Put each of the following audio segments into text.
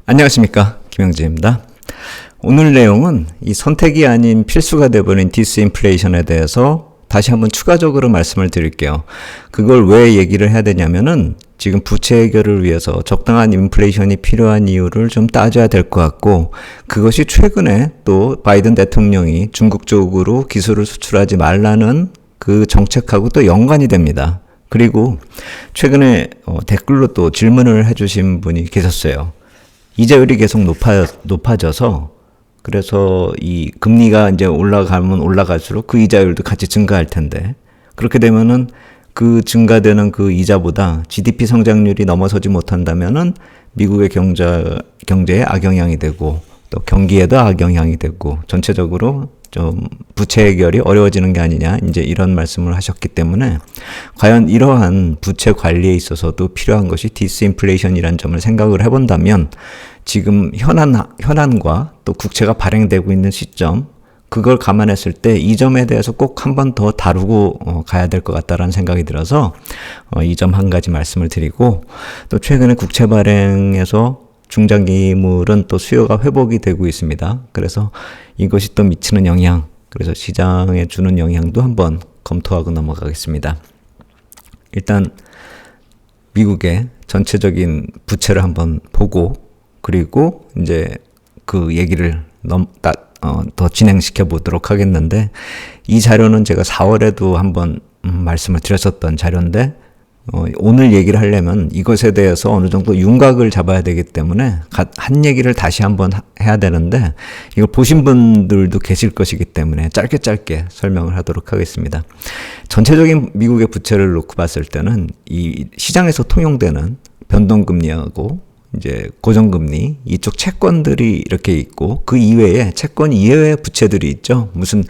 안녕하십니까, 김영재입니다. 오늘 내용은 이 선택이 아닌 필수가 되어버린 디스인플레이션에 대해서 다시 한번 추가적으로 말씀을 드릴게요. 그걸 왜 얘기를 해야 되냐면은 지금 부채 해결을 위해서 적당한 인플레이션이 필요한 이유를 좀 따져야 될 것 같고, 그것이 최근에 또 바이든 대통령이 중국 쪽으로 기술을 수출하지 말라는 그 정책하고 또 연관이 됩니다. 그리고 최근에 댓글로 또 질문을 해주신 분이 계셨어요. 이자율이 계속 높아져서 그래서 이 금리가 이제 올라가면 올라갈수록 그 이자율도 같이 증가할 텐데, 그렇게 되면은 그 증가되는 그 이자보다 GDP 성장률이 넘어서지 못한다면은 미국의 경제에 악영향이 되고 또 경기에도 악영향이 되고 전체적으로 좀 부채 해결이 어려워지는 게 아니냐, 이제 이런 말씀을 하셨기 때문에 과연 이러한 부채 관리에 있어서도 필요한 것이 디스인플레이션이라는 점을 생각을 해본다면 지금 현안과 또 국채가 발행되고 있는 시점, 그걸 감안했을 때 이 점에 대해서 꼭 한 번 더 다루고 가야 될 것 같다라는 생각이 들어서 이 점 한 가지 말씀을 드리고, 또 최근에 국채 발행에서 중장기물은 또 수요가 회복이 되고 있습니다. 그래서 이것이 또 미치는 영향, 그래서 시장에 주는 영향도 한번 검토하고 넘어가겠습니다. 일단 미국의 전체적인 부채를 한번 보고, 그리고 이제 그 얘기를 더 진행시켜 보도록 하겠는데, 이 자료는 제가 4월에도 한번 말씀을 드렸었던 자료인데, 오늘 얘기를 하려면 이것에 대해서 어느 정도 윤곽을 잡아야 되기 때문에 한 얘기를 다시 한번 해야 되는데, 이걸 보신 분들도 계실 것이기 때문에 짧게 설명을 하도록 하겠습니다. 전체적인 미국의 부채를 놓고 봤을 때는 이 시장에서 통용되는 변동금리하고 이제 고정금리, 이쪽 채권들이 이렇게 있고, 그 이외에 채권 이외의 부채들이 있죠. 무슨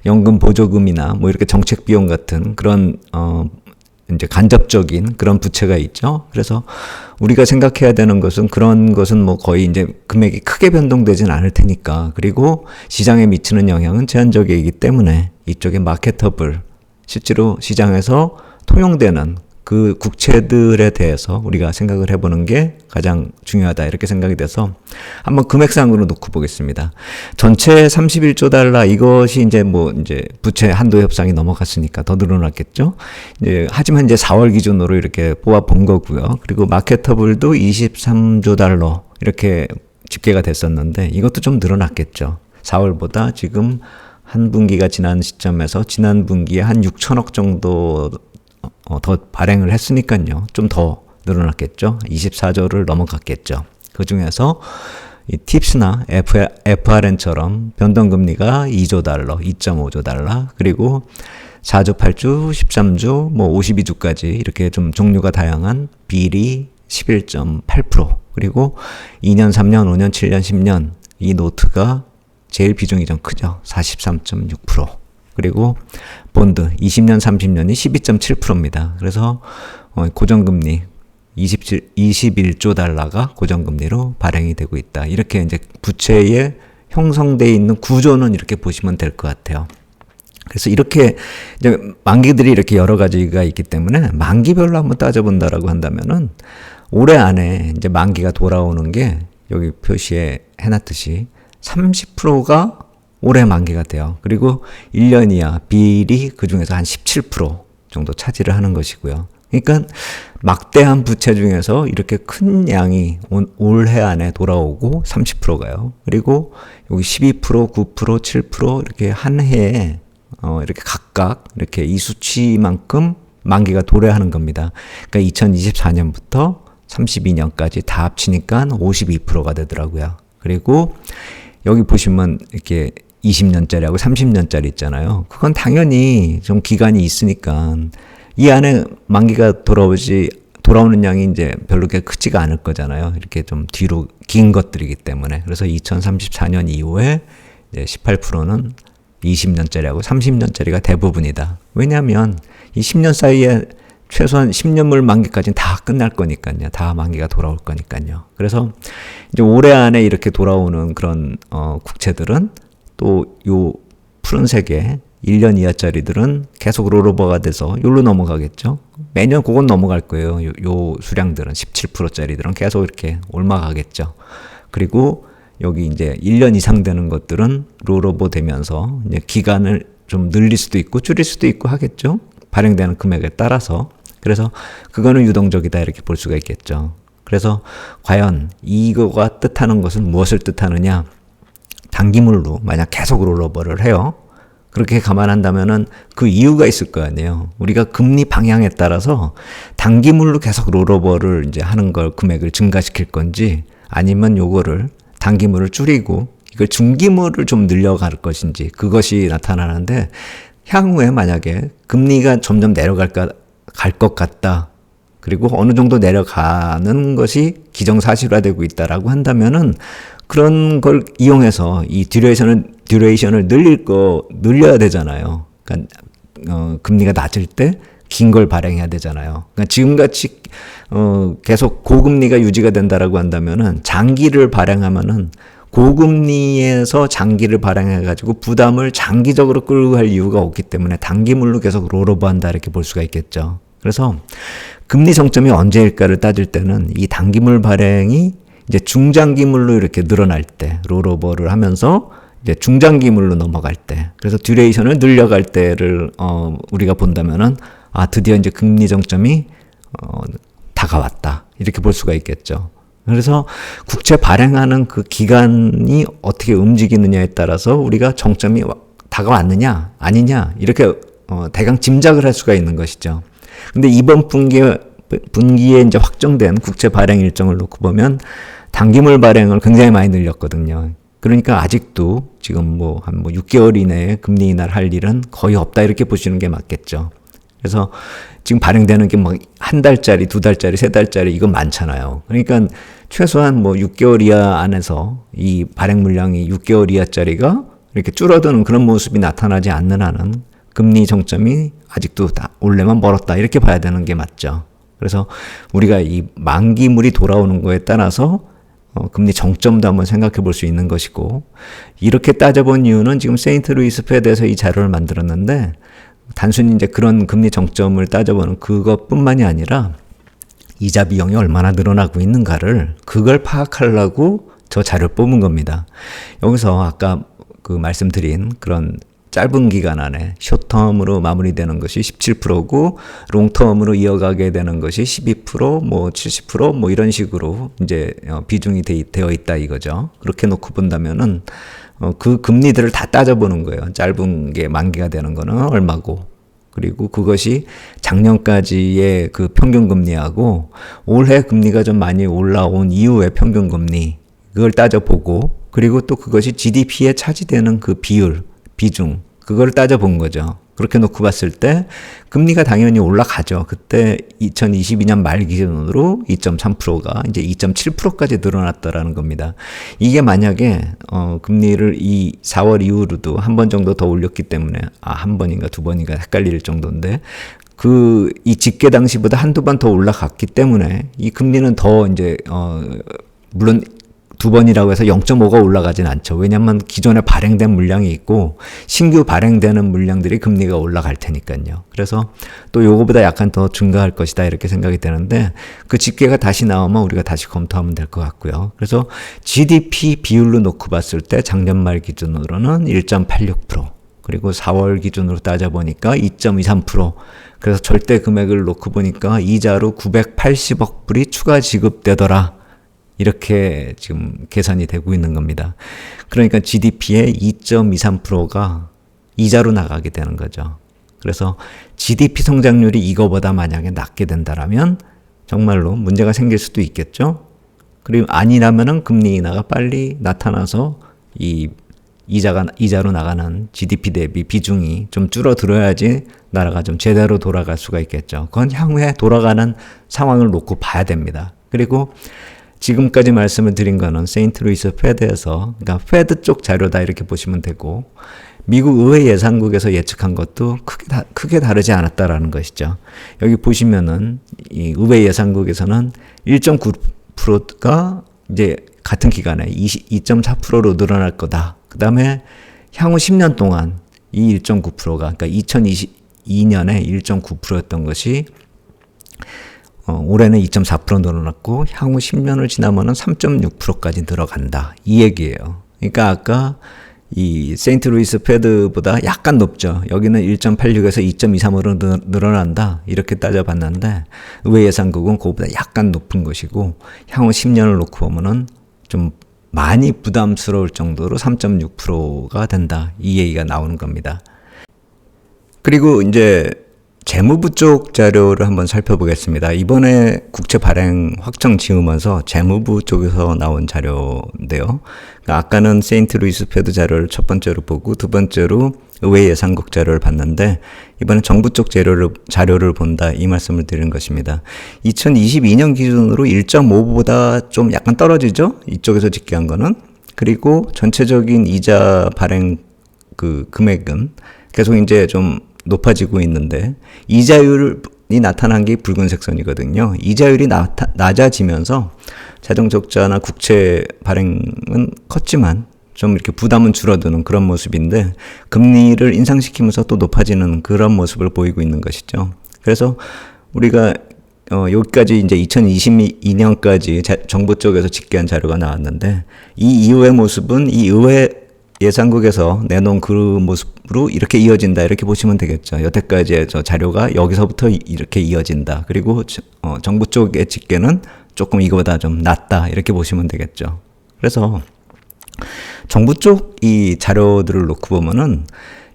연금 보조금이나 뭐 이렇게 정책 비용 같은 그런 이제 간접적인 그런 부채가 있죠. 그래서 우리가 생각해야 되는 것은, 그런 것은 뭐 거의 이제 금액이 크게 변동되진 않을 테니까, 그리고 시장에 미치는 영향은 제한적이기 때문에 이쪽에 마케터블, 실제로 시장에서 통용되는 그 국채들에 대해서 우리가 생각을 해보는 게 가장 중요하다, 이렇게 생각이 돼서 한번 금액상으로 놓고 보겠습니다. 전체 31조 달러, 이것이 이제 부채 한도 협상이 넘어갔으니까 더 늘어났겠죠. 하지만 이제 4월 기준으로 이렇게 뽑아 본 거고요. 그리고 마케터블도 23조 달러 이렇게 집계가 됐었는데, 이것도 좀 늘어났겠죠. 4월보다 지금 한 분기가 지난 시점에서 지난 분기에 한 6천억 정도 더 발행을 했으니까요. 좀 더 늘어났겠죠. 24조를 넘어갔겠죠. 그 중에서 이 팁스나 FRN처럼 변동금리가 2조 달러, 2.5조 달러, 그리고 4조, 8조, 13조, 뭐 52조까지 이렇게 좀 종류가 다양한 비리 11.8%, 그리고 2년, 3년, 5년, 7년, 10년 이 노트가 제일 비중이 좀 크죠. 43.6%. 그리고 본드 20년, 30년이 12.7%입니다. 그래서 고정금리 21조 달러가 고정금리로 발행이 되고 있다. 이렇게 이제 부채에 형성되어 있는 구조는 이렇게 보시면 될 것 같아요. 그래서 이렇게 이제 만기들이 이렇게 여러 가지가 있기 때문에 만기별로 한번 따져본다라고 한다면은 올해 안에 이제 만기가 돌아오는 게 여기 표시에 해놨듯이 30%가 올해 만기가 돼요. 그리고 1년 이하 비율이 그 중에서 한 17% 정도 차지를 하는 것이고요. 그러니까 막대한 부채 중에서 이렇게 큰 양이 올해 안에 돌아오고 30%가요. 그리고 여기 12%, 9%, 7% 이렇게 한 해에 이렇게 각각 이렇게 이 수치만큼 만기가 도래하는 겁니다. 그러니까 2024년부터 32년까지 다 합치니까 52%가 되더라고요. 그리고 여기 보시면 이렇게 20년짜리하고 30년짜리 있잖아요. 그건 당연히 좀 기간이 있으니까 이 안에 만기가 돌아오는 양이 이제 별로 그렇게 크지가 않을 거잖아요. 이렇게 좀 뒤로 긴 것들이기 때문에. 그래서 2034년 이후에 이제 18%는 20년짜리하고 30년짜리가 대부분이다. 왜냐하면 이 10년 사이에 최소한 10년물 만기까지는 다 끝날 거니까요. 다 만기가 돌아올 거니까요. 그래서 이제 올해 안에 이렇게 돌아오는 그런 국채들은 또 요 푸른색의 1년 이하짜리들은 계속 롤오버가 돼서 요로 넘어가겠죠. 매년 그건 넘어갈 거예요. 요 수량들은 17%짜리들은 계속 이렇게 올라가겠죠. 그리고 여기 이제 1년 이상 되는 것들은 롤오버 되면서 이제 기간을 좀 늘릴 수도 있고 줄일 수도 있고 하겠죠. 발행되는 금액에 따라서. 그래서 그거는 유동적이다 이렇게 볼 수가 있겠죠. 그래서 과연 이거가 뜻하는 것은 무엇을 뜻하느냐? 단기물로 만약 계속 롤오버를 해요. 그렇게 감안한다면은 그 이유가 있을 거 아니에요. 우리가 금리 방향에 따라서 단기물로 계속 롤오버를 이제 하는 걸 금액을 증가시킬 건지 아니면 요거를 단기물을 줄이고 이걸 중기물을 좀 늘려갈 것인지 그것이 나타나는데 향후에 만약에 금리가 점점 갈 것 같다. 그리고 어느 정도 내려가는 것이 기정사실화되고 있다라고 한다면은 그런 걸 이용해서 이 듀레이션을 늘려야 되잖아요. 그러니까 금리가 낮을 때 긴 걸 발행해야 되잖아요. 그러니까 지금같이 계속 고금리가 유지가 된다라고 한다면은 장기를 발행하면은 고금리에서 장기를 발행해가지고 부담을 장기적으로 끌고 갈 이유가 없기 때문에 단기물로 계속 롤오버한다 이렇게 볼 수가 있겠죠. 그래서 금리 정점이 언제일까를 따질 때는 이 단기물 발행이 이제 중장기물로 이렇게 늘어날 때, 롤오버를 하면서 이제 중장기물로 넘어갈 때, 그래서 듀레이션을 늘려갈 때를 우리가 본다면은 드디어 이제 금리 정점이 다가왔다 이렇게 볼 수가 있겠죠. 그래서 국채 발행하는 그 기간이 어떻게 움직이느냐에 따라서 우리가 정점이 다가왔느냐 아니냐 이렇게 대강 짐작을 할 수가 있는 것이죠. 근데 이번 분기에 이제 확정된 국채 발행 일정을 놓고 보면 단기물 발행을 굉장히 많이 늘렸거든요. 그러니까 아직도 지금 한 6개월 이내에 금리 인하를 할 일은 거의 없다 이렇게 보시는 게 맞겠죠. 그래서 지금 발행되는 게 한 달짜리, 두 달짜리, 세 달짜리 이건 많잖아요. 그러니까 최소한 6개월 이하 안에서 이 발행 물량이 6개월 이하짜리가 이렇게 줄어드는 그런 모습이 나타나지 않는 한은 금리 정점이 아직도 다 올려면 멀었다 이렇게 봐야 되는 게 맞죠. 그래서 우리가 이 만기물이 돌아오는 거에 따라서 금리 정점도 한번 생각해 볼 수 있는 것이고 이렇게 따져본 이유는 지금 세인트루이스 페드에서 이 자료를 만들었는데 단순히 이제 그런 금리 정점을 따져보는 그것뿐만이 아니라 이자 비용이 얼마나 늘어나고 있는가를 그걸 파악하려고 저 자료를 뽑은 겁니다. 여기서 아까 그 말씀드린 그런 짧은 기간 안에 숏텀으로 마무리되는 것이 17%고 롱텀으로 이어가게 되는 것이 12%, 70% 이런 식으로 이제 비중이 되어 있다 이거죠. 그렇게 놓고 본다면은 그 금리들을 다 따져보는 거예요. 짧은 게 만기가 되는 거는 얼마고 그리고 그것이 작년까지의 그 평균 금리하고 올해 금리가 좀 많이 올라온 이후의 평균 금리 그걸 따져보고 그리고 또 그것이 GDP에 차지되는 그 비중 그걸 따져본 거죠. 그렇게 놓고 봤을 때 금리가 당연히 올라가죠. 그때 2022년 말 기준으로 2.3%가 이제 2.7%까지 늘어났다라는 겁니다. 이게 만약에 금리를 이 4월 이후로도 한 번 정도 더 올렸기 때문에 한 번인가 두 번인가 헷갈릴 정도인데 이 집계 당시보다 한두 번 더 올라갔기 때문에 이 금리는 더 이제 물론 두 번이라고 해서 0.5가 올라가진 않죠. 왜냐하면 기존에 발행된 물량이 있고 신규 발행되는 물량들이 금리가 올라갈 테니까요. 그래서 또 요거보다 약간 더 증가할 것이다 이렇게 생각이 되는데 그 집계가 다시 나오면 우리가 다시 검토하면 될 것 같고요. 그래서 GDP 비율로 놓고 봤을 때 작년 말 기준으로는 1.86% 그리고 4월 기준으로 따져보니까 2.23% 그래서 절대 금액을 놓고 보니까 이자로 980억 불이 추가 지급되더라. 이렇게 지금 계산이 되고 있는 겁니다. 그러니까 GDP의 2.23%가 이자로 나가게 되는 거죠. 그래서 GDP 성장률이 이거보다 만약에 낮게 된다라면 정말로 문제가 생길 수도 있겠죠. 그리고 아니라면은 금리 인하가 빨리 나타나서 이 이자로 나가는 GDP 대비 비중이 좀 줄어들어야지 나라가 좀 제대로 돌아갈 수가 있겠죠. 그건 향후에 돌아가는 상황을 놓고 봐야 됩니다. 그리고 지금까지 말씀을 드린 거는 세인트루이스 페드에서 그러니까 페드 쪽 자료다 이렇게 보시면 되고 미국 의회 예산국에서 예측한 것도 크게 다르지 않았다라는 것이죠. 여기 보시면은 이 의회 예산국에서는 1.9%가 이제 같은 기간에 2.4%로 늘어날 거다. 그 다음에 향후 10년 동안 이 1.9%가 그러니까 2022년에 1.9%였던 것이 올해는 2.4% 늘어났고 향후 10년을 지나면은 3.6%까지 늘어간다. 이 얘기예요. 그러니까 아까 이 세인트루이스 페드보다 약간 높죠. 여기는 1.86에서 2.23으로 늘어난다. 이렇게 따져봤는데 의회 예상국은 그거보다 약간 높은 것이고 향후 10년을 놓고 보면은 좀 많이 부담스러울 정도로 3.6%가 된다. 이 얘기가 나오는 겁니다. 그리고 이제 재무부 쪽 자료를 한번 살펴보겠습니다. 이번에 국채 발행 확정 지으면서 재무부 쪽에서 나온 자료인데요. 그러니까 아까는 세인트루이스 페드 자료를 첫 번째로 보고 두 번째로 의회 예상국 자료를 봤는데 이번엔 정부 쪽 자료를 본다 이 말씀을 드리는 것입니다. 2022년 기준으로 1.5보다 좀 약간 떨어지죠? 이쪽에서 집계한 거는. 그리고 전체적인 이자 발행 그 금액은 계속 이제 좀 높아지고 있는데 이자율이 나타난 게 붉은색 선이거든요. 이자율이 낮아지면서 자정적자나 국채 발행은 컸지만 좀 이렇게 부담은 줄어드는 그런 모습인데 금리를 인상시키면서 또 높아지는 그런 모습을 보이고 있는 것이죠. 그래서 우리가 여기까지 이제 2022년까지 정부 쪽에서 집계한 자료가 나왔는데 이 이후의 모습은 이 의회 예상국에서 내놓은 그 모습으로 이렇게 이어진다 이렇게 보시면 되겠죠. 여태까지의 저 자료가 여기서부터 이렇게 이어진다. 그리고 정부 쪽의 집계는 조금 이거보다 좀 낮다 이렇게 보시면 되겠죠. 그래서 정부 쪽 이 자료들을 놓고 보면은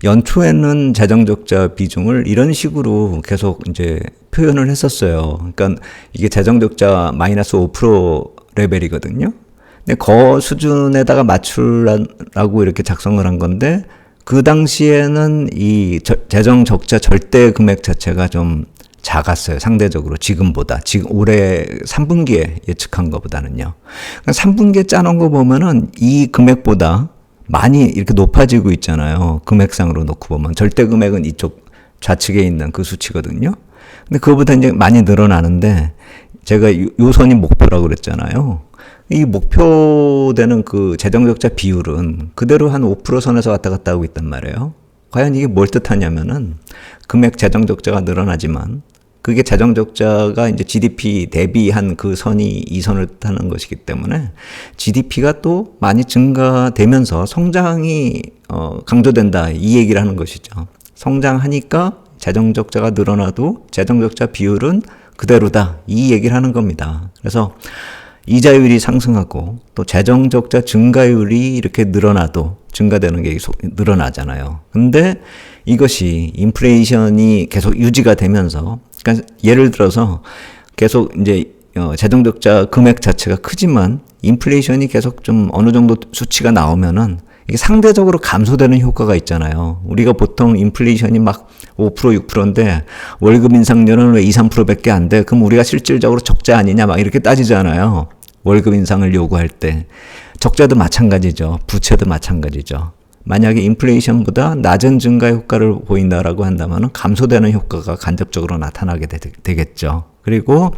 연초에는 재정적자 비중을 이런 식으로 계속 이제 표현을 했었어요. 그러니까 이게 재정적자 마이너스 5% 레벨이거든요. 근데 그 수준에다가 맞추려고 이렇게 작성을 한 건데 그 당시에는 이 재정 적자 절대 금액 자체가 좀 작았어요. 상대적으로 지금보다. 지금 올해 3분기에 예측한 것보다는요. 그러니까 3분기에 짜놓은 거 보면은 이 금액보다 많이 이렇게 높아지고 있잖아요. 금액상으로 놓고 보면. 절대 금액은 이쪽 좌측에 있는 그 수치거든요. 근데 그거보다 이제 많이 늘어나는데 제가 요 선이 목표라고 그랬잖아요. 이 목표되는 그 재정적자 비율은 그대로 한 5% 선에서 왔다 갔다 하고 있단 말이에요. 과연 이게 뭘 뜻하냐면은 금액 재정적자가 늘어나지만 그게 재정적자가 이제 GDP 대비한 그 선이 이 선을 뜻하는 것이기 때문에 GDP가 또 많이 증가되면서 성장이 강조된다 이 얘기를 하는 것이죠. 성장하니까 재정적자가 늘어나도 재정적자 비율은 그대로다 이 얘기를 하는 겁니다. 그래서 이자율이 상승하고 또 재정적자 증가율이 이렇게 늘어나도 증가되는 게 늘어나잖아요. 근데 이것이 인플레이션이 계속 유지가 되면서 그러니까 예를 들어서 계속 이제 재정적자 금액 자체가 크지만 인플레이션이 계속 좀 어느 정도 수치가 나오면은 이게 상대적으로 감소되는 효과가 있잖아요. 우리가 보통 인플레이션이 막 5%, 6%인데 월급 인상률은 왜 2, 3%밖에 안 돼? 그럼 우리가 실질적으로 적자 아니냐? 막 이렇게 따지잖아요. 월급 인상을 요구할 때. 적자도 마찬가지죠. 부채도 마찬가지죠. 만약에 인플레이션보다 낮은 증가 효과를 보인다라고 한다면 감소되는 효과가 간접적으로 나타나게 되겠죠. 그리고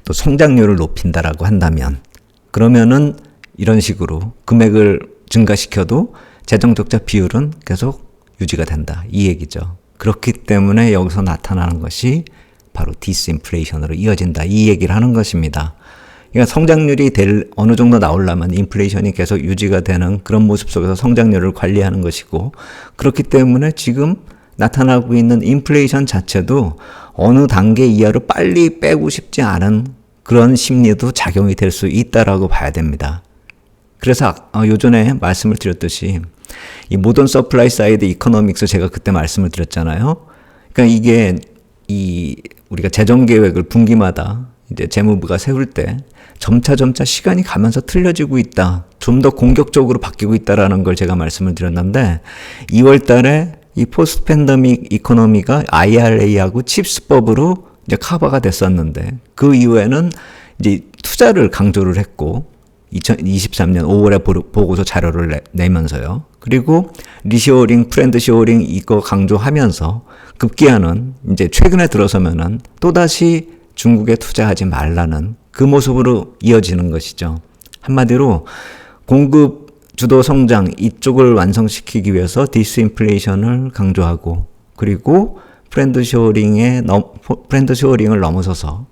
또 성장률을 높인다라고 한다면 그러면은 이런 식으로 금액을 증가시켜도 재정적자 비율은 계속 유지가 된다. 이 얘기죠. 그렇기 때문에 여기서 나타나는 것이 바로 디스인플레이션으로 이어진다. 이 얘기를 하는 것입니다. 그러니까 성장률이 어느 정도 나오려면 인플레이션이 계속 유지가 되는 그런 모습 속에서 성장률을 관리하는 것이고 그렇기 때문에 지금 나타나고 있는 인플레이션 자체도 어느 단계 이하로 빨리 빼고 싶지 않은 그런 심리도 작용이 될 수 있다라고 봐야 됩니다. 그래서 요전에 말씀을 드렸듯이 이 모던 서플라이 사이드 이코노믹스 제가 그때 말씀을 드렸잖아요. 그러니까 이게 우리가 재정 계획을 분기마다 이제 재무부가 세울 때 점차 시간이 가면서 틀려지고 있다. 좀 더 공격적으로 바뀌고 있다라는 걸 제가 말씀을 드렸는데 2월 달에 이 포스트 팬데믹 이코노미가 IRA하고 칩스법으로 이제 커버가 됐었는데 그 이후에는 이제 투자를 강조를 했고 2023년 5월에 보고서 자료를 내면서요. 그리고 리쇼어링, 프렌드쇼어링 이거 강조하면서 급기야는 이제 최근에 들어서면은 또다시 중국에 투자하지 말라는 그 모습으로 이어지는 것이죠. 한마디로 공급 주도 성장 이쪽을 완성시키기 위해서 디스인플레이션을 강조하고 그리고 프렌드 쇼어링을 넘어서서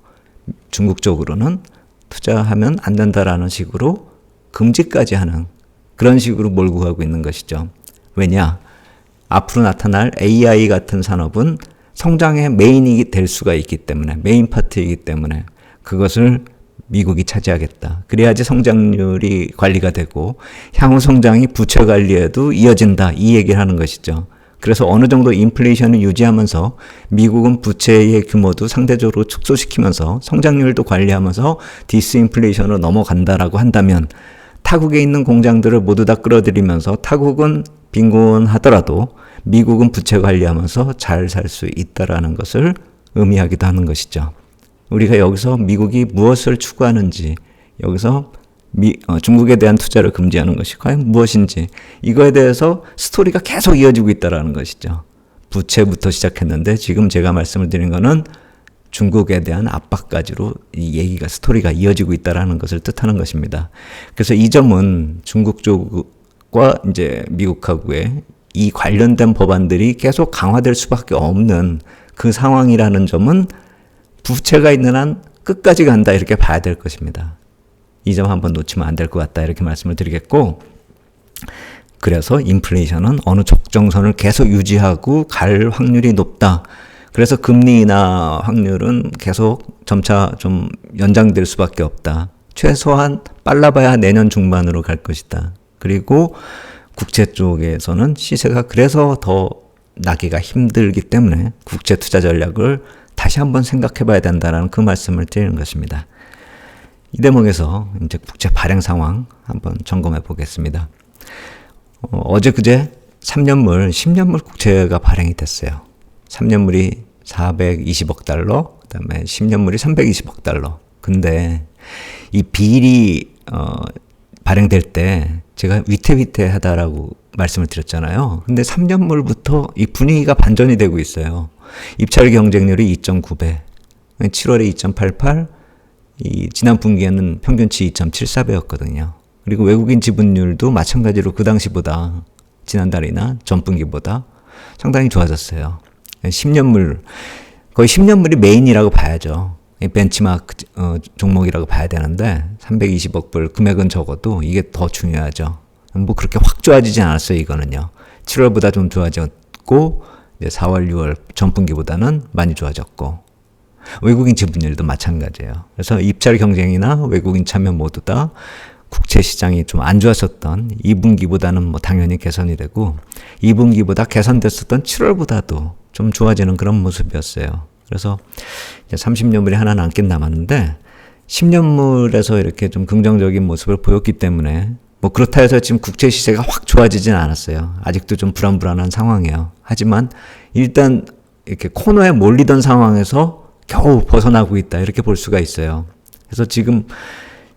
중국 쪽으로는 투자하면 안 된다라는 식으로 금지까지 하는 그런 식으로 몰고 가고 있는 것이죠. 왜냐? 앞으로 나타날 AI 같은 산업은 성장의 메인이 될 수가 있기 때문에, 메인 파트이기 때문에 그것을 미국이 차지하겠다. 그래야지 성장률이 관리가 되고 향후 성장이 부채 관리에도 이어진다. 이 얘기를 하는 것이죠. 그래서 어느 정도 인플레이션을 유지하면서 미국은 부채의 규모도 상대적으로 축소시키면서 성장률도 관리하면서 디스인플레이션으로 넘어간다라고 한다면 타국에 있는 공장들을 모두 다 끌어들이면서 타국은 빈곤하더라도 미국은 부채 관리하면서 잘 살 수 있다라는 것을 의미하기도 하는 것이죠. 우리가 여기서 미국이 무엇을 추구하는지, 여기서 중국에 대한 투자를 금지하는 것이 과연 무엇인지, 이거에 대해서 스토리가 계속 이어지고 있다는 것이죠. 부채부터 시작했는데 지금 제가 말씀을 드린 거는 중국에 대한 압박까지로 이 얘기가, 스토리가 이어지고 있다는 것을 뜻하는 것입니다. 그래서 이 점은 중국 쪽과 이제 미국하고의 이 관련된 법안들이 계속 강화될 수밖에 없는 그 상황이라는 점은 부채가 있는 한 끝까지 간다 이렇게 봐야 될 것입니다. 이 점 한번 놓치면 안 될 것 같다 이렇게 말씀을 드리겠고, 그래서 인플레이션은 어느 적정선을 계속 유지하고 갈 확률이 높다. 그래서 금리 인하 확률은 계속 점차 좀 연장될 수밖에 없다. 최소한 빨라봐야 내년 중반으로 갈 것이다. 그리고 국채 쪽에서는 시세가 그래서 더 나기가 힘들기 때문에 국채 투자 전략을 다시 한번 생각해 봐야 된다는 그 말씀을 드리는 것입니다. 이 대목에서 이제 국채 발행 상황 한번 점검해 보겠습니다. 어제 그제 3년물, 10년물 국채가 발행이 됐어요. 3년물이 420억 달러, 그 다음에 10년물이 320억 달러. 근데 이 비일이 발행될 때 제가 위태위태하다라고 말씀을 드렸잖아요. 근데 3년물부터 이 분위기가 반전이 되고 있어요. 입찰 경쟁률이 2.9배, 7월에 2.88, 지난 분기에는 평균치 2.74배였거든요. 그리고 외국인 지분율도 마찬가지로 그 당시보다, 지난달이나 전분기보다 상당히 좋아졌어요. 10년물, 거의 10년물이 메인이라고 봐야죠. 벤치마크 종목이라고 봐야 되는데 320억 불 금액은 적어도 이게 더 중요하죠. 뭐 그렇게 확 좋아지진 않았어요. 이거는요. 7월보다 좀 좋아졌고 이제 4월, 6월 전분기보다는 많이 좋아졌고 외국인 지분율도 마찬가지예요. 그래서 입찰 경쟁이나 외국인 참여 모두 다 국채 시장이 좀 안 좋았었던 2분기보다는 뭐 당연히 개선이 되고 2분기보다 개선됐었던 7월보다도 좀 좋아지는 그런 모습이었어요. 그래서 이제 30년물이 하나 남긴 남았는데 10년물에서 이렇게 좀 긍정적인 모습을 보였기 때문에 뭐 그렇다 해서 지금 국채 시세가 확 좋아지진 않았어요. 아직도 좀 불안불안한 상황이에요. 하지만 일단 이렇게 코너에 몰리던 상황에서 겨우 벗어나고 있다 이렇게 볼 수가 있어요. 그래서 지금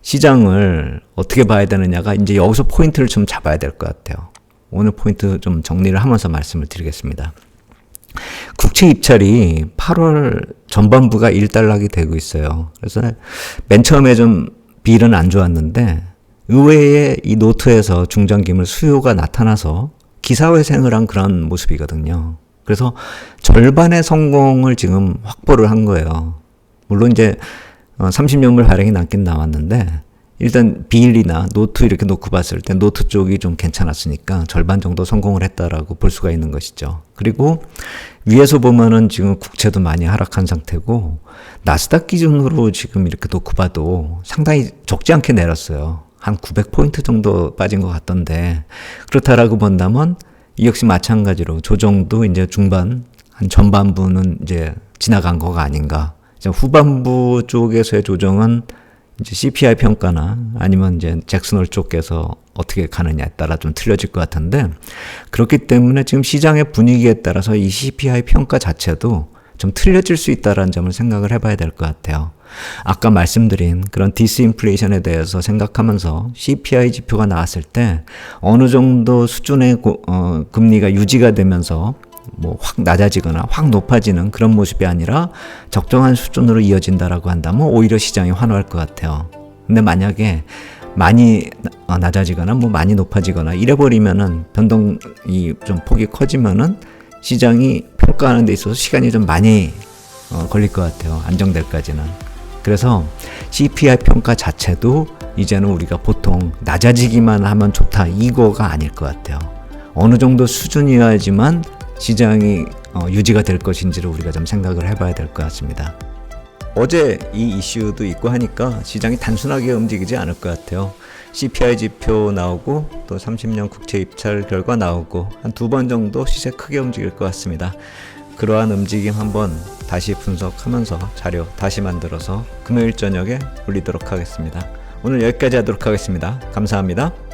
시장을 어떻게 봐야 되느냐가 이제 여기서 포인트를 좀 잡아야 될 것 같아요. 오늘 포인트 좀 정리를 하면서 말씀을 드리겠습니다. 국채 입찰이 8월 전반부가 일단락이 되고 있어요. 그래서 맨 처음에 좀 비일은 안 좋았는데 의외에 이 노트에서 중장기물 수요가 나타나서 기사회생을 한 그런 모습이거든요. 그래서 절반의 성공을 지금 확보를 한 거예요. 물론 이제 30년물 발행이 남긴 나왔는데 일단 비일이나 노트 이렇게 놓고 봤을 때 노트 쪽이 좀 괜찮았으니까 절반 정도 성공을 했다라고 볼 수가 있는 것이죠. 그리고 위에서 보면은 지금 국채도 많이 하락한 상태고 나스닥 기준으로 지금 이렇게 놓고 봐도 상당히 적지 않게 내렸어요. 한 900포인트 정도 빠진 것 같던데 그렇다라고 본다면 이 역시 마찬가지로 조정도 이제 중반 한 전반부는 이제 지나간 거가 아닌가. 이제 후반부 쪽에서의 조정은 이제 CPI 평가나 아니면 이제 잭슨홀 쪽에서 어떻게 가느냐에 따라 좀 틀려질 것 같은데 그렇기 때문에 지금 시장의 분위기에 따라서 이 CPI 평가 자체도 좀 틀려질 수 있다는 점을 생각을 해봐야 될 것 같아요. 아까 말씀드린 그런 디스인플레이션에 대해서 생각하면서 CPI 지표가 나왔을 때 어느 정도 수준의 금리가 유지가 되면서 뭐 확 낮아지거나 확 높아지는 그런 모습이 아니라 적정한 수준으로 이어진다라고 한다면 오히려 시장이 환호할 것 같아요. 근데 만약에 많이 낮아지거나 뭐 많이 높아지거나 이래버리면은 변동이 좀 폭이 커지면은 시장이 평가하는 데 있어서 시간이 좀 많이 걸릴 것 같아요. 안정될 까지는. 그래서 CPI 평가 자체도 이제는 우리가 보통 낮아지기만 하면 좋다 이거가 아닐 것 같아요. 어느 정도 수준이어야지만 시장이 유지가 될 것인지를 우리가 좀 생각을 해봐야 될 것 같습니다. 어제 이 이슈도 있고 하니까 시장이 단순하게 움직이지 않을 것 같아요. CPI 지표 나오고 또 30년 국채 입찰 결과 나오고 한 2번 정도 시세 크게 움직일 것 같습니다. 그러한 움직임 한번 다시 분석하면서 자료 다시 만들어서 금요일 저녁에 올리도록 하겠습니다. 오늘 여기까지 하도록 하겠습니다. 감사합니다.